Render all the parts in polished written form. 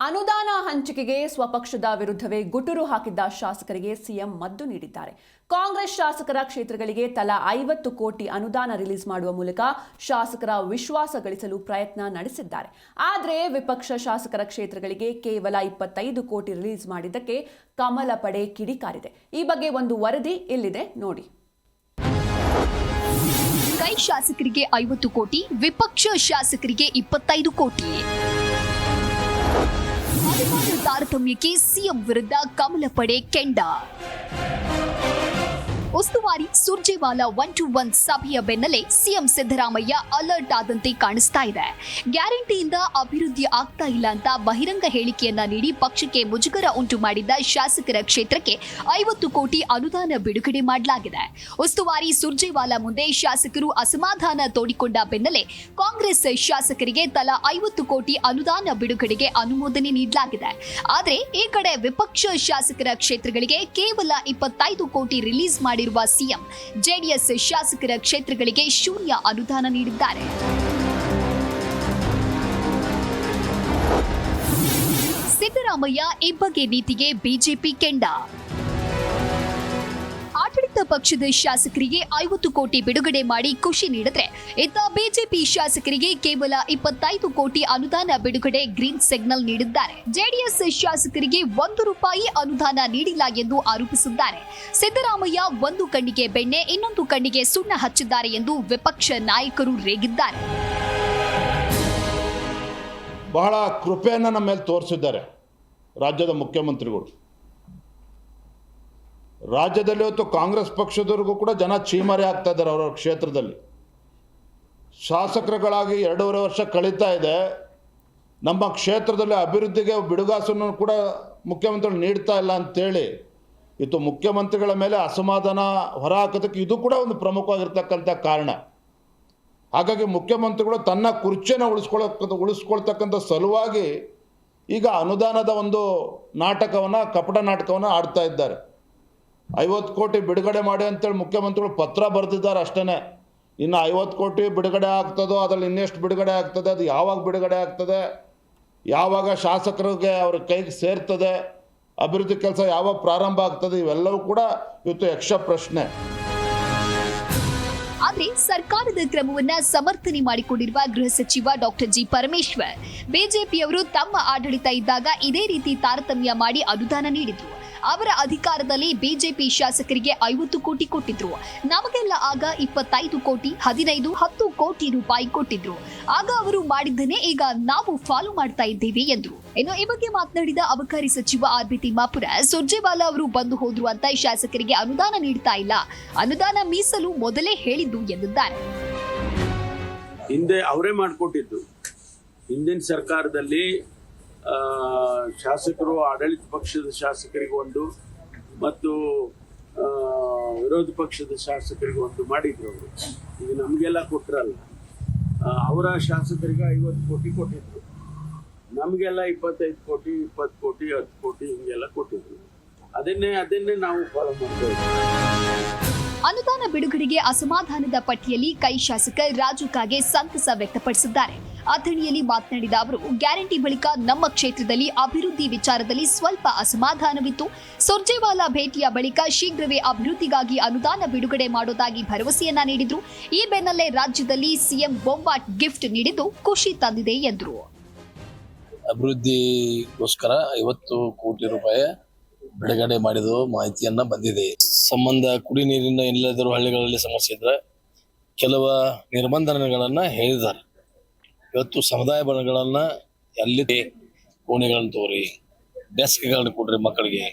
ಅನುದಾನ ಹಂಚಿಕೆಗೆ ಸ್ವಪಕ್ಷದ ವಿರುದ್ಧವೇ ಗುಟುರು ಹಾಕಿದ್ದ ಶಾಸಕರಿಗೆ ಸಿಎಂ ಮದ್ದು ನೀಡಿದ್ದಾರೆ. ಕಾಂಗ್ರೆಸ್ ಶಾಸಕರ ಕ್ಷೇತ್ರಗಳಿಗೆ ತಲಾ 50 ಕೋಟಿ ಅನುದಾನ ರಿಲೀಸ್ ಮಾಡುವ ಮೂಲಕ ಶಾಸಕರ ವಿಶ್ವಾಸ ಗಳಿಸಲು ಪ್ರಯತ್ನ ನಡೆಸಿದ್ದಾರೆ. ಆದರೆ ವಿಪಕ್ಷ ಶಾಸಕರ ಕ್ಷೇತ್ರಗಳಿಗೆ ಕೇವಲ 25 ಕೋಟಿ ರಿಲೀಸ್ ಮಾಡಿದ್ದಕ್ಕೆ ಕಮಲ ಪಡೆ ಕಿಡಿಕಾರಿದೆ. ಈ ಬಗ್ಗೆ ಒಂದು ವರದಿ ಇಲ್ಲಿದೆ ನೋಡಿ. ಕೈ ಶಾಸಕರಿಗೆ 50 ಕೋಟಿ, ವಿಪಕ್ಷ ಶಾಸಕರಿಗೆ 25 ಕೋಟಿ. ತಾರತಮ್ಯಕ್ಕೆ ಸಿಎಂ ವಿರುದ್ಧ ಕಮಲ ಪಡೆ ಕೆಂಡ. ಉಸ್ತುವಾರಿ ಸುರ್ಜೇವಾಲಾ 1-to-1 ಸಭೆಯ ಬೆನ್ನಲ್ಲೇ ಸಿಎಂ ಸಿದ್ದರಾಮಯ್ಯ ಅಲರ್ಟ್ ಆದಂತೆ ಕಾಣಿಸ್ತಾ ಇದೆ. ಗ್ಯಾರಂಟಿಯಿಂದ ಅಭಿವೃದ್ಧಿ ಆಗ್ತಾ ಇಲ್ಲ ಅಂತ ಬಹಿರಂಗ ಹೇಳಿಕೆಯನ್ನ ನೀಡಿ ಪಕ್ಷಕ್ಕೆ ಮುಜುಗರ ಉಂಟು ಮಾಡಿದ್ದ ಶಾಸಕರ ಕ್ಷೇತ್ರಕ್ಕೆ 50 ಕೋಟಿ ಅನುದಾನ ಬಿಡುಗಡೆ ಮಾಡಲಾಗಿದೆ. ಉಸ್ತುವಾರಿ ಸುರ್ಜೇವಾಲಾ ಮುಂದೆ ಶಾಸಕರು ಅಸಮಾಧಾನ ತೋಡಿಕೊಂಡ ಬೆನ್ನಲ್ಲೇ ಕಾಂಗ್ರೆಸ್ ಶಾಸಕರಿಗೆ ತಲಾ 50 ಕೋಟಿ ಅನುದಾನ ಬಿಡುಗಡೆಗೆ ಅನುಮೋದನೆ ನೀಡಲಾಗಿದೆ. ಆದರೆ ಈ ಕಡೆ ವಿಪಕ್ಷ ಶಾಸಕರ ಕ್ಷೇತ್ರಗಳಿಗೆ ಕೇವಲ 25 ಕೋಟಿ ರಿಲೀಸ್ ಮಾಡಿರುವ ಸಿಎಂ ಜೆಡಿಎಸ್ ಶಾಸಕರ ಕ್ಷೇತ್ರಗಳಿಗೆ ಶೂನ್ಯ ಅನುದಾನ ನೀಡಿದ್ದಾರೆ. ಸಿದ್ದರಾಮಯ್ಯ ಇಬ್ಬಗೆ ನೀತಿಗೆ ಬಿಜೆಪಿ ಕೆಂಡ. ಆಡಳಿತ ಪಕ್ಷದ ಶಾಸಕರಿಗೆ 50 ಕೋಟಿ ಬಿಡುಗಡೆ ಮಾಡಿ ಖುಷಿ ನೀಡಿದ್ರೆ, ಇತ್ತ ಬಿಜೆಪಿ ಶಾಸಕರಿಗೆ ಕೇವಲ 25 ಕೋಟಿ ಅನುದಾನ ಬಿಡುಗಡೆ ಗ್ರೀನ್ ಸಿಗ್ನಲ್ ನೀಡಿದ್ದಾರೆ. ಜೆಡಿಎಸ್ ಶಾಸಕರಿಗೆ 1 ರೂಪಾಯಿ ಅನುದಾನ ನೀಡಿಲ್ಲ ಎಂದು ಆರೋಪಿಸಿದ್ದಾರೆ. ಸಿದ್ದರಾಮಯ್ಯ ಒಂದು ಕಣ್ಣಿಗೆ ಬೆಣ್ಣೆ, ಇನ್ನೊಂದು ಕಣ್ಣಿಗೆ ಸುಣ್ಣ ಹಚ್ಚಿದ್ದಾರೆ ಎಂದು ವಿಪಕ್ಷ ನಾಯಕರು ರೇಗಿದ್ದಾರೆ. ಬಹಳ ಕೃಪೆಯನ್ನು ನಮ್ಮ ಮೇಲೆ ತೋರಿಸಿದ್ದಾರೆ ರಾಜ್ಯದ ಮುಖ್ಯಮಂತ್ರಿಗಳು. ರಾಜ್ಯದಲ್ಲಿ ಇವತ್ತು ಕಾಂಗ್ರೆಸ್ ಪಕ್ಷದವರೆಗೂ ಕೂಡ ಜನ ಚೀಮಾರಿ ಆಗ್ತಾ ಇದ್ದಾರೆ. ಅವರವ್ರ ಕ್ಷೇತ್ರದಲ್ಲಿ ಶಾಸಕರುಗಳಾಗಿ 2.5 ವರ್ಷ ಕಳೀತಾ ಇದೆ. ನಮ್ಮ ಕ್ಷೇತ್ರದಲ್ಲಿ ಅಭಿವೃದ್ಧಿಗೆ ಬಿಡುಗಾಸನ್ನು ಕೂಡ ಮುಖ್ಯಮಂತ್ರಿಗಳು ನೀಡ್ತಾ ಇಲ್ಲ ಅಂತೇಳಿ ಇವತ್ತು ಮುಖ್ಯಮಂತ್ರಿಗಳ ಮೇಲೆ ಅಸಮಾಧಾನ ಹೊರಹಾಕೋದಕ್ಕೆ ಇದು ಕೂಡ ಒಂದು ಪ್ರಮುಖವಾಗಿರ್ತಕ್ಕಂಥ ಕಾರಣ. ಹಾಗಾಗಿ ಮುಖ್ಯಮಂತ್ರಿಗಳು ತನ್ನ ಕುರ್ಚಿಯನ್ನು ಉಳಿಸ್ಕೊಳ್ತಕ್ಕಂಥ ಸಲುವಾಗಿ ಈಗ ಅನುದಾನದ ಒಂದು ನಾಟಕವನ್ನು, ಕಪಟ ನಾಟಕವನ್ನು ಆಡ್ತಾ ಇದ್ದಾರೆ. 50 ಕೋಟಿ ಬಿಡುಗಡೆ ಮಾಡಿ ಅಂತೇಳಿ ಮುಖ್ಯಮಂತ್ರಿಗಳು ಪತ್ರ ಬರೆದಿದ್ದಾರೆ ಅಷ್ಟೇ. ಇನ್ನು 50 ಕೋಟಿ ಬಿಡುಗಡೆ ಆಗ್ತದೋ, ಅದರಲ್ಲಿ ಇನ್ನೆಷ್ಟು ಬಿಡುಗಡೆ ಆಗ್ತದೆ, ಅದು ಯಾವಾಗ ಬಿಡುಗಡೆ ಆಗ್ತದೆ, ಯಾವಾಗ ಶಾಸಕರಿಗೆ ಅವ್ರ ಕೈಗೆ ಸೇರ್ತದೆ, ಅಭಿವೃದ್ಧಿ ಕೆಲಸ ಯಾವಾಗ ಪ್ರಾರಂಭ ಆಗ್ತದೆ, ಇವೆಲ್ಲವೂ ಕೂಡ ಇವತ್ತು ಯಕ್ಷ ಪ್ರಶ್ನೆ. ಆದರೆ ಸರ್ಕಾರದ ಕ್ರಮವನ್ನ ಸಮರ್ಥನೆ ಮಾಡಿಕೊಂಡಿರುವ ಗೃಹ ಸಚಿವ ಡಾಕ್ಟರ್ ಜಿ ಪರಮೇಶ್ವರ್, ಬಿಜೆಪಿಯವರು ತಮ್ಮ ಆಡಳಿತ ಇದ್ದಾಗ ಇದೇ ರೀತಿ ತಾರತಮ್ಯ ಮಾಡಿ ಅನುದಾನ ನೀಡಿದ್ರು. ಅವರ ಅಧಿಕಾರದಲ್ಲಿ ಬಿಜೆಪಿ ಶಾಸಕರಿಗೆ 50 ಕೋಟಿ ಕೊಟ್ಟಿದ್ರು. ನಮಗೆಲ್ಲ ಆಗ 25 ಕೋಟಿ, 15, 10 ಕೋಟಿ ರೂಪಾಯಿ ಕೊಟ್ಟಿದ್ರು. ಆಗ ಅವರು ಮಾಡಿದ್ದನ್ನೇ ಈಗ ನಾವು ಫಾಲೋ ಮಾಡ್ತಾ ಇದ್ದೇವೆ ಎಂದರು. ಇನ್ನು ಈ ಬಗ್ಗೆ ಮಾತನಾಡಿದ ಅಬಕಾರಿ ಸಚಿವ ಆರ್.ಬಿ. ತಿಮ್ಮಾಪುರ, ಸುರ್ಜೇವಾಲಾ ಅವರು ಬಂದು ಹೋದ್ರು ಅಂತ ಶಾಸಕರಿಗೆ ಅನುದಾನ ನೀಡ್ತಾ ಇಲ್ಲ, ಅನುದಾನ ಮೀಸಲು ಮೊದಲೇ ಹೇಳಿದ್ದು ಎಂದಿದ್ದಾರೆ. ಹಿಂದೆ ಅವರೇ ಮಾಡಿಕೊಟ್ಟಿದ್ದು. ಹಿಂದಿನ ಸರ್ಕಾರದಲ್ಲಿ ಶಾಸಕರು, ಆಡಳಿತ ಪಕ್ಷದ ಶಾಸಕರಿಗೆ ಒಂದು ಮತ್ತು ವಿರೋಧ ಪಕ್ಷದ ಶಾಸಕರಿಗೆ ಒಂದು ಮಾಡಿದ್ರು ಅವರು. ಈಗ ನಮಗೆಲ್ಲ ಕೊಟ್ಟರಲ್ಲ. ಅವರ ಶಾಸಕರಿಗೆ 50 ಕೋಟಿ ಕೊಟ್ಟಿದ್ರು, ನಮಗೆಲ್ಲ 25 ಕೋಟಿ, 20 ಕೋಟಿ, 10 ಕೋಟಿ ಹಿಂಗೆಲ್ಲ ಕೊಟ್ಟಿದ್ರು. ಅದನ್ನೇ ನಾವು ಫಾಲೋ ಮಾಡ್ತಾ ಇದ್ದೀವಿ. ಅನುದಾನ ಬಿಡುಗಡೆಗೆ ಅಸಮಾಧಾನದ ಪಟ್ಟಿಯಲ್ಲಿ ಕೈ ಶಾಸಕ ರಾಜು ಕಾಗೆ ಸಂತಸ ವ್ಯಕ್ತಪಡಿಸಿದ್ದಾರೆ. ಅಥಣಿಯಲ್ಲಿ ಮಾತನಾಡಿದ ಅವರು, ಗ್ಯಾರಂಟಿ ಬಳಿಕ ನಮ್ಮ ಕ್ಷೇತ್ರದಲ್ಲಿ ಅಭಿವೃದ್ಧಿ ವಿಚಾರದಲ್ಲಿ ಸ್ವಲ್ಪ ಅಸಮಾಧಾನವಿತ್ತು. ಸುರ್ಜೇವಾಲಾ ಭೇಟಿಯ ಬಳಿಕ ಶೀಘ್ರವೇ ಅಭಿವೃದ್ಧಿಗಾಗಿ ಅನುದಾನ ಬಿಡುಗಡೆ ಮಾಡೋದಾಗಿ ಭರವಸೆಯನ್ನ ನೀಡಿದ್ರು. ಈ ಬೆನ್ನಲ್ಲೇ ರಾಜ್ಯದಲ್ಲಿ ಸಿಎಂ ಬೊಂಬಾಟ್ ಗಿಫ್ಟ್ ನೀಡಿದ್ದು ಖುಷಿ ತಂದಿದೆ ಎಂದರು. ಅಭಿವೃದ್ಧಿಗೋಸ್ಕರ 50 ಕೋಟಿ ರೂಪಾಯಿ ಬಿಡುಗಡೆ ಮಾಡಿದ ಮಾಹಿತಿಯನ್ನ ಬಂದಿದೆ. ಸಂಬಂಧ ಕುಡಿ ನೀರಿನ ಎಲ್ಲಾದರೂ ಹಳ್ಳಿಗಳಲ್ಲಿ ಸಮಸ್ಯೆ ಇದ್ರೆ ಕೆಲವು ನಿರ್ಬಂಧನೆಗಳನ್ನ ಹೇಳಿದ್ದಾರೆ. ಇವತ್ತು ಸಮುದಾಯ ಭವನಗಳನ್ನ ಎಲ್ಲಿ ಕೋಣೆಗಳನ್ನ ತೋರಿ, ಡೆಸ್ಕ್ಗಳನ್ನ ಕೊಡ್ರಿ, ಮಕ್ಕಳಿಗೆ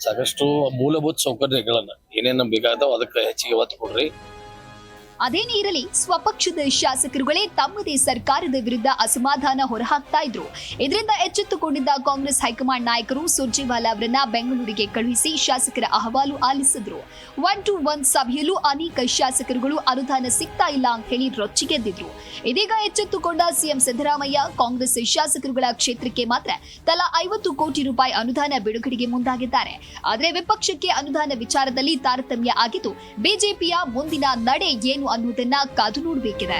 ಸಾಕಷ್ಟು ಮೂಲಭೂತ ಸೌಕರ್ಯಗಳನ್ನ ಏನೇನು ಬೇಕಾದವು ಅದಕ್ಕೆ ಹೆಚ್ಚಿಗೆ ಒತ್ತು ಕೊಡ್ರಿ. ಅದೇನೇ ಇರಲಿ, ಸ್ವಪಕ್ಷದ ಶಾಸಕರುಗಳೇ ತಮ್ಮದೇ ಸರ್ಕಾರದ ವಿರುದ್ಧ ಅಸಮಾಧಾನ ಹೊರಹಾಕ್ತಾ ಇದ್ರು. ಇದರಿಂದ ಎಚ್ಚೆತ್ತುಕೊಂಡಿದ್ದ ಕಾಂಗ್ರೆಸ್ ಹೈಕಮಾಂಡ್ ನಾಯಕರು ಸುರ್ಜೇವಾಲಾ ಅವರನ್ನ ಬೆಂಗಳೂರಿಗೆ ಕಳುಹಿಸಿ ಶಾಸಕರ ಅಹವಾಲು ಆಲಿಸಿದ್ರು. 1-to-1 ಸಭೆಯಲ್ಲೂ ಅನೇಕ ಶಾಸಕರುಗಳು ಅನುದಾನ ಸಿಗ್ತಾ ಇಲ್ಲ ಅಂತ ಹೇಳಿ ರೊಚ್ಚಿಗೆದ್ದಿದ್ರು. ಇದೀಗ ಎಚ್ಚೆತ್ತುಕೊಂಡ ಸಿಎಂ ಸಿದ್ದರಾಮಯ್ಯ ಕಾಂಗ್ರೆಸ್ ಶಾಸಕರುಗಳ ಕ್ಷೇತ್ರಕ್ಕೆ ಮಾತ್ರ ತಲಾ 50 ಕೋಟಿ ರೂಪಾಯಿ ಅನುದಾನ ಬಿಡುಗಡೆಗೆ ಮುಂದಾಗಿದ್ದಾರೆ. ಆದರೆ ವಿಪಕ್ಷಕ್ಕೆ ಅನುದಾನ ವಿಚಾರದಲ್ಲಿ ತಾರತಮ್ಯ ಆಗಿದ್ದು, ಬಿಜೆಪಿಯ ಮುಂದಿನ ನಡೆ ಏನು ಅನ್ನೋದನ್ನ ಕಾದು ನೋಡಬೇಕಿದೆ.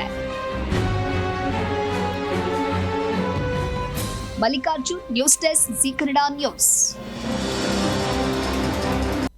Mallikarjun, news desk, Zee Kannada news.